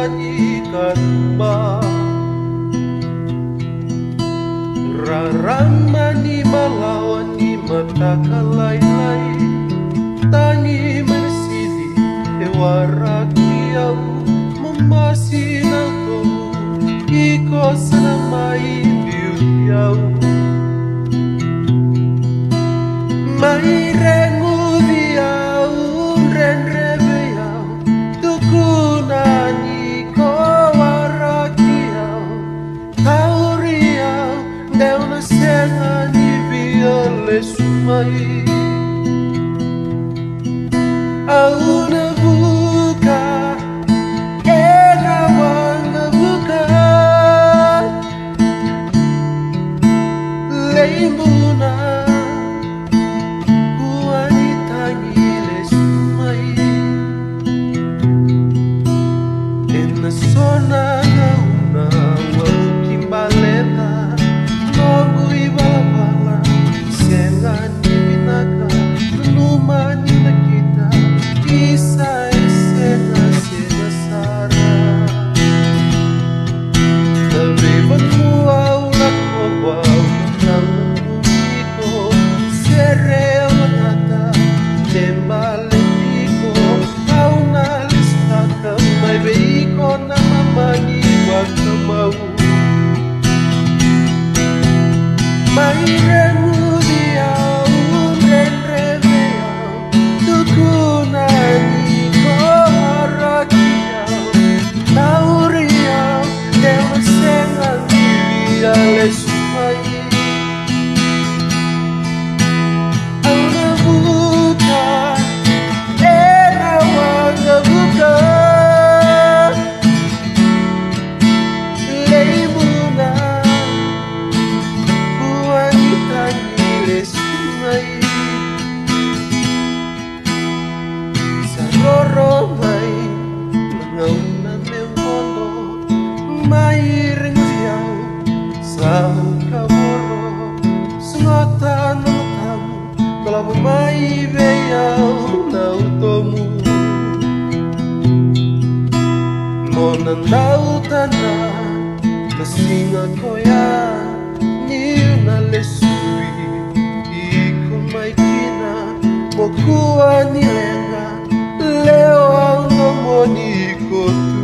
nyanyikan ba Raramani malawani mata kalay-lay Tangi marsili ewarakiyaw Mamasinaw iko sana may biyuyaw May rengudiyaw renrebeyaw Tukunani ko warakiyaw Tauriyaw Deu na senga ni viole sumai Au na buka Era wanga buka Leimuna Kuani tangile sumai Ena sona na una Wau kimbaleta Nogu ibala-bala Senga ni binaka Lumani na kita Isa senga senga sara Tabibat mo aulat mo Wow Nang lumiko Sereo nata Tembalentiko Kau nalistaka May beiko na mamani Wag na mau May remudiyaw, renrebeyaw Tukunani ko harakiyaw Tauriyaw, dewa sengang ibiyale sumay Ang nabuka, erawang nabuka Leimuna Sa roromay Langaw na memono May ringziyaw Sa kaboro Sungota ng tamu Kalabang may beyaw Na utomu Monandaw tana Kasing ako yan Niyo na lesui Iko may kina Mokuwa nilenga Leo ang nomoni ko tu